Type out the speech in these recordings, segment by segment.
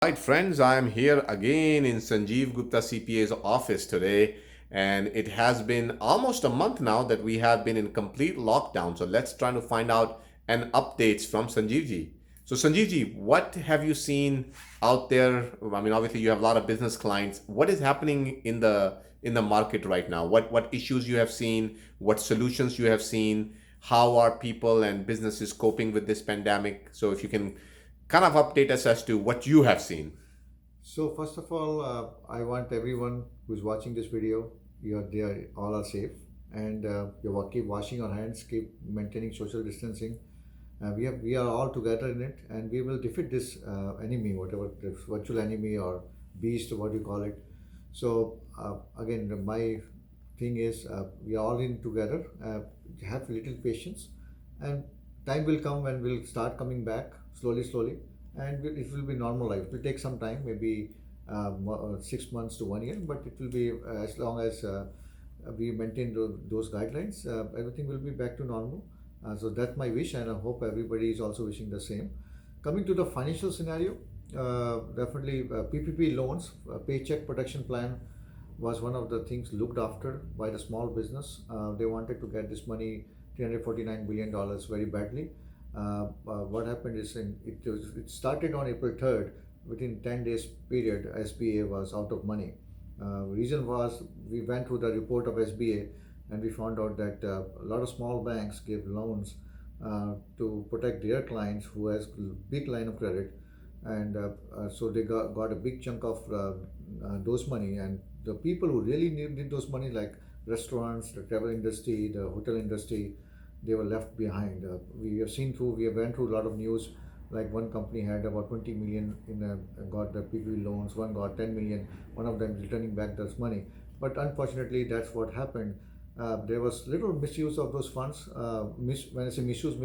Right, friends, I am here again in Sanjeev Gupta CPA's office today, and it has been almost a month now that we have been in complete lockdown. So let's try to find out an updates from Sanjeev ji. So Sanjeev ji, what have you seen out there? I mean, obviously you have a lot of business clients. What is happening in the market right now? What issues you have seen? What solutions you have seen? How are people and businesses coping with this pandemic? So if you can kind of update us as to what you have seen. So first of all, I want everyone who's watching this video, they are all are safe, and keep washing your hands, keep maintaining social distancing. We are all together in it, and we will defeat this enemy, whatever this virtual enemy or beast, what you call it. So again, my thing is we are all in together. Have little patience, and time will come when we'll start coming back slowly, slowly, and it will be normal life. It will take some time, maybe 6 months to 1 year, but it will be as long as we maintain those guidelines, everything will be back to normal. So that's my wish, and I hope everybody is also wishing the same. Coming to the financial scenario, definitely PPP loans, Paycheck Protection Plan, was one of the things looked after by the small business. They wanted to get this money, $349 billion, very badly. What happened is it started on April 3rd. Within 10 days period, SBA was out of money. Reason was we went through the report of SBA, and we found out that a lot of small banks gave loans to protect their clients who has big line of credit, and so they got a big chunk of those money, and the people who really need those money, like restaurants, the travel industry, the hotel industry, they were left behind. We have went through a lot of news. Like one company had about 20 million got the PPP loans. One got 10 million. One of them returning back this money. But unfortunately, that's what happened. There was little misuse of those funds. When I say misuse,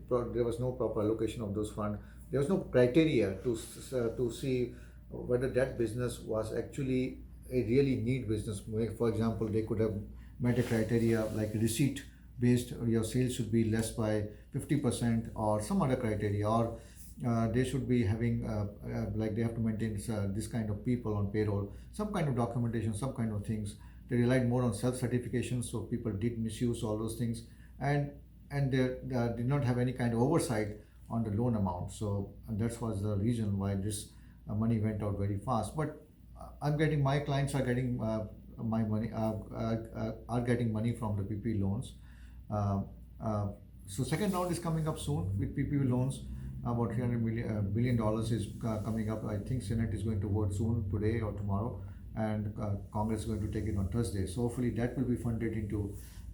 there was no proper allocation of those funds. There was no criteria to see whether that business was actually a really need business. Like, for example, they could have met a criteria like receipt based, your sales should be less by 50%, or some other criteria, or they should be having like they have to maintain this kind of people on payroll, some kind of documentation, some kind of things. They relied more on self certification, so people did misuse all those things, and they did not have any kind of oversight on the loan amount. So and that was the reason why this money went out very fast. But I'm getting my clients are getting my money are getting money from the PP loans. uh, uh, so second round is coming up soon with PPP loans. About 300 billion dollars is coming up. I think Senate is going to vote soon, today or tomorrow, and Congress is going to take it on Thursday. So hopefully that will be funded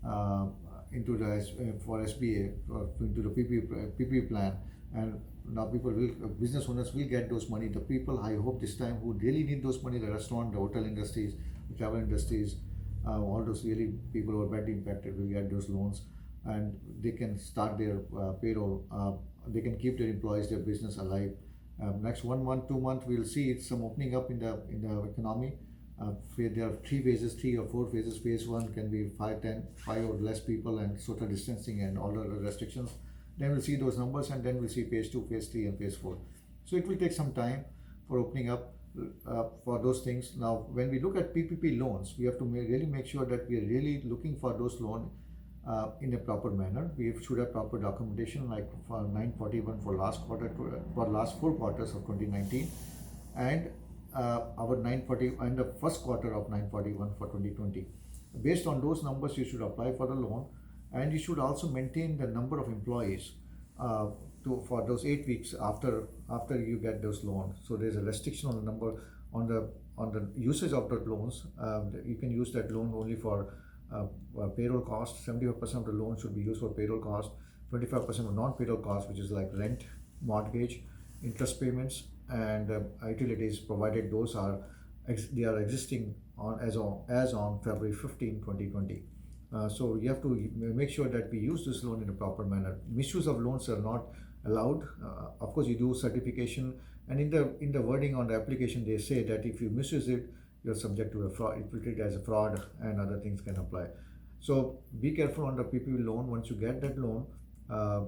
uh, into the for SBA, into the PP plan, and now business owners will get those money. The people, I hope this time, who really need those money, the restaurant, the hotel industries, the travel industries, all those really people who are badly impacted will get those loans, and they can start their payroll. They can keep their employees, their business alive. Next 1 month, 2 month, we'll see some opening up in the economy. There are three phases, 3 or 4 phases. Phase one can be 5 or less people, and social distancing and all other restrictions. Then we'll see those numbers, and then we'll see phase two, phase three, and phase four. So it will take some time for opening up for those things. Now, when we look at PPP loans, we have to really make sure that we are really looking for those loans in a proper manner. We should have proper documentation, like for 941 for last quarter, for last 4 quarters of 2019, and our 940 and the first quarter of 941 for 2020. Based on those numbers, you should apply for the loan, and you should also maintain the number of employees uh, for those 8 weeks after you get those loans. So there's a restriction on the number, on the usage of the loans. You can use that loan only for payroll cost. 75% of the loan should be used for payroll cost. 25% of non-payroll cost, which is like rent, mortgage, interest payments, and utilities, provided those are they are existing on as on February 15, 2020. So you have to make sure that we use this loan in a proper manner. Misuse of loans are not allowed. Of course, you do certification, and in the wording on the application, they say that if you misuse it, you're subject to a fraud. It will treat it as a fraud, and other things can apply. So be careful on the PPP loan. Once you get that loan, uh,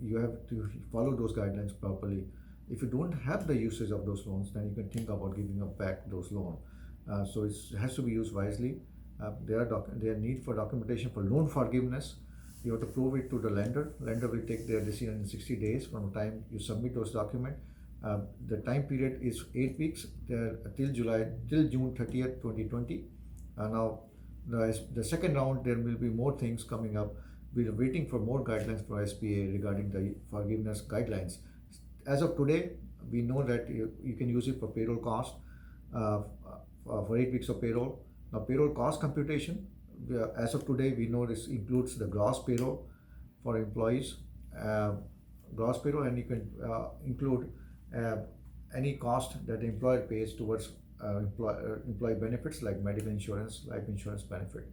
you have to follow those guidelines properly. If you don't have the usage of those loans, then you can think about giving up back those loans. So it has to be used wisely. There are need for documentation for loan forgiveness. You have to prove it to the lender. Lender will take their decision in 60 days from the time you submit those documents. The time period is 8 weeks till June 30th, 2020. Now, the second round, there will be more things coming up. We are waiting for more guidelines for SBA regarding the forgiveness guidelines. As of today, we know that you can use it for payroll cost for 8 weeks of payroll. Now, payroll cost computation, as of today, we know this includes the gross payroll for employees, gross payroll, and you can include any cost that the employer pays towards employee benefits like medical insurance, life insurance benefit.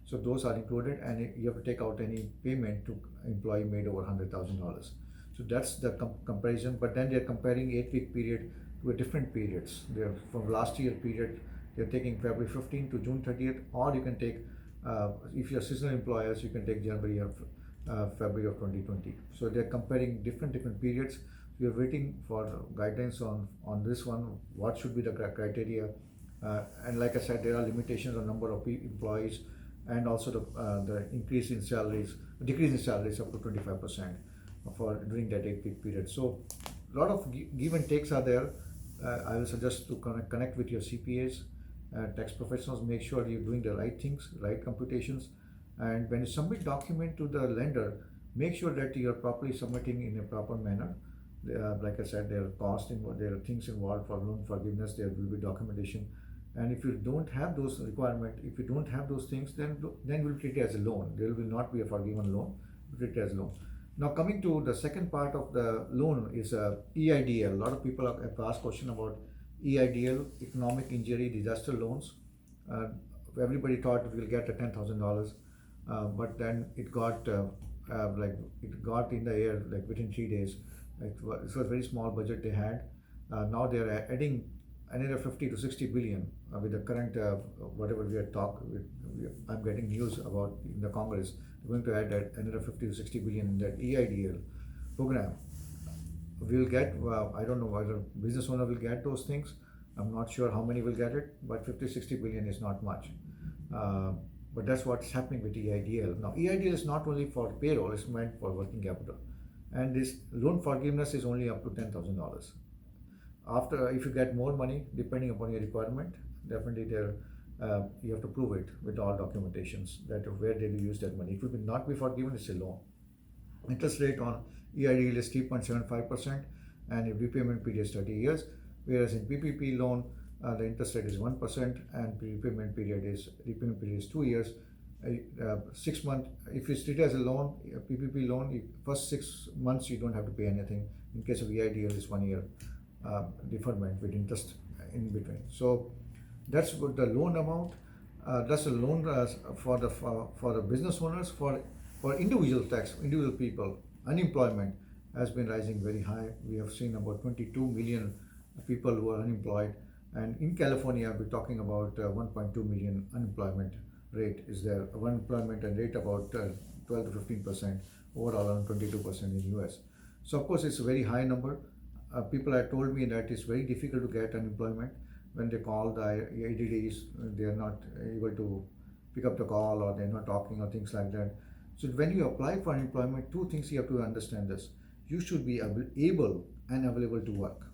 So those are included, and you have to take out any payment to employee made over $100,000. So that's the comparison. But then they're comparing 8-week period to a different periods. They're from last year period. They're taking February 15th to June 30th, or you can take if you're seasonal employers, you can take January of February of 2020. So they're comparing different periods. We are waiting for guidance on this one. What should be the criteria? And like I said, there are limitations on number of employees, and also the decrease in salaries up to 25% for during that 8-week period. So a lot of give and takes are there. I will suggest to connect with your CPAs, tax professionals. Make sure you're doing the right things, right computations, and when you submit document to the lender, make sure that you're properly submitting in a proper manner. Like I said, there are costs involved, there are things involved for loan forgiveness, there will be documentation. And if you don't have those requirements, if you don't have those things, then we'll treat it as a loan. There will not be a forgiven loan, we'll treat it as a loan. Now coming to the second part of the loan is EIDL. A lot of people have asked question about EIDL, Economic Injury Disaster Loans. Everybody thought we'll get a $10,000, but then it got in the air like within 3 days. It was a very small budget they had. Now they are adding another 50 to 60 billion with the current whatever we are I'm getting news about in the Congress. They're going to add another 50 to 60 billion in that EIDL program. We'll get, I don't know whether business owner will get those things. I'm not sure how many will get it, but 50-60 billion is not much. But that's what's happening with EIDL. Now, EIDL is not only for payroll, it's meant for working capital. And this loan forgiveness is only up to $10,000. After, if you get more money, depending upon your requirement, definitely there you have to prove it with all documentations that where did you use that money. It will not be forgiven, it's a loan. Interest rate on EIDL is 3.75%, and the repayment period is 30 years. Whereas in PPP loan, the interest rate is 1%, and repayment period is 2 years. 6 months, if it's treated as a loan, a PPP loan, first 6 months you don't have to pay anything. In case of EIDL, it's 1 year deferment with interest in between. So that's what the loan amount. That's a loan for the business owners. For individual people, unemployment has been rising very high. We have seen about 22 million people who are unemployed, and in California we're talking about 1.2 million unemployment rate is there. Unemployment and rate about 12 to 15%, overall around 22% in US. So of course it's a very high number. People have told me that it's very difficult to get unemployment. When they call the ADDs, they are not able to pick up the call, or they're not talking, or things like that. So when you apply for unemployment, two things you have to understand this. You should be able and available to work.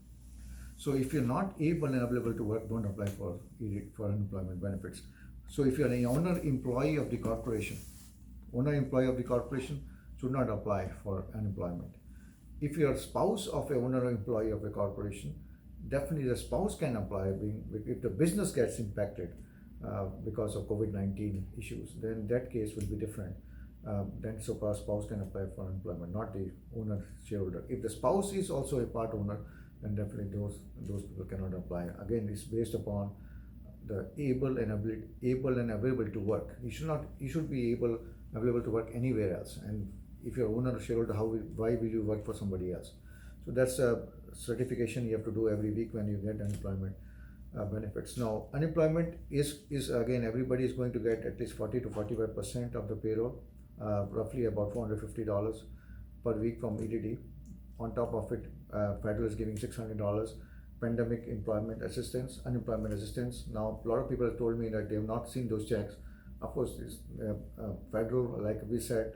So if you're not able and available to work, don't apply for unemployment benefits. So if you're an owner-employee of the corporation should not apply for unemployment. If you're a spouse of a owner or employee of a corporation, definitely the spouse can apply. If the business gets impacted because of COVID-19 issues, then that case will be different. Then so far spouse can apply for unemployment, not the owner shareholder. If the spouse is also a part owner, then definitely those people cannot apply. Again, it's based upon the able and available to work. You should be available to work anywhere else. And if you're owner or shareholder, why will you work for somebody else? So that's a certification you have to do every week when you get unemployment benefits. Now, unemployment is again, everybody is going to get at least 40 to 45% of the payroll, roughly about $450 per week from EDD. On top of it, federal is giving $600 pandemic employment assistance, unemployment assistance. Now, a lot of people have told me that they have not seen those checks. Of course, this federal, like we said,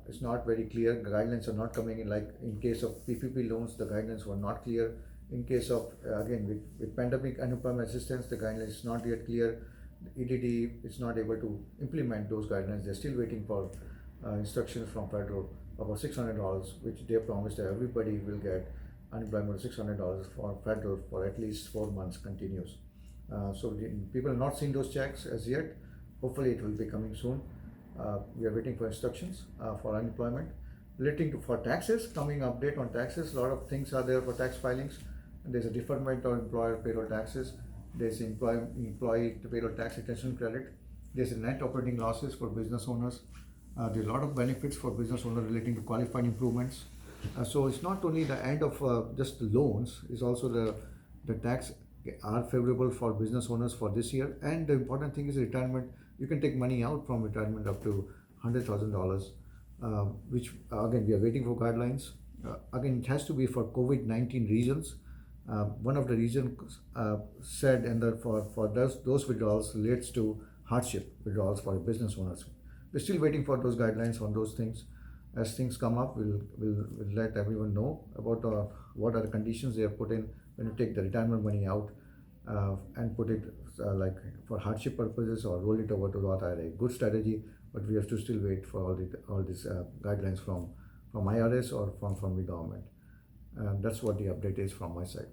it's not very clear. Guidelines are not coming in. Like in case of PPP loans, the guidelines were not clear. In case of again with pandemic unemployment assistance, the guidelines is not yet clear. The EDD is not able to implement those guidelines. They're still waiting for instructions from federal about $600, which they promised that everybody will get unemployment of $600 for federal for at least 4 months continuous. So people have not seen those checks as yet. Hopefully, it will be coming soon. We are waiting for instructions for unemployment. Relating to for taxes, coming update on taxes. A lot of things are there for tax filings. There's a deferment of employer payroll taxes. There's employee payroll tax retention credit. There's a net operating losses for business owners. There's a lot of benefits for business owners relating to qualified improvements. So it's not only the end of just loans, it's also the tax are favorable for business owners for this year. And the important thing is retirement. You can take money out from retirement up to $100,000, which again we are waiting for guidelines. Again, it has to be for COVID-19 reasons. One of the reasons said, and that for those withdrawals relates to hardship withdrawals for business owners. We're still waiting for those guidelines on those things. As things come up, we'll let everyone know about what are the conditions they have put in when you take the retirement money out and put it like for hardship purposes or roll it over to Roth IRA. Good strategy, but we have to still wait for all these guidelines from IRS or from the government. That's what the update is from my side.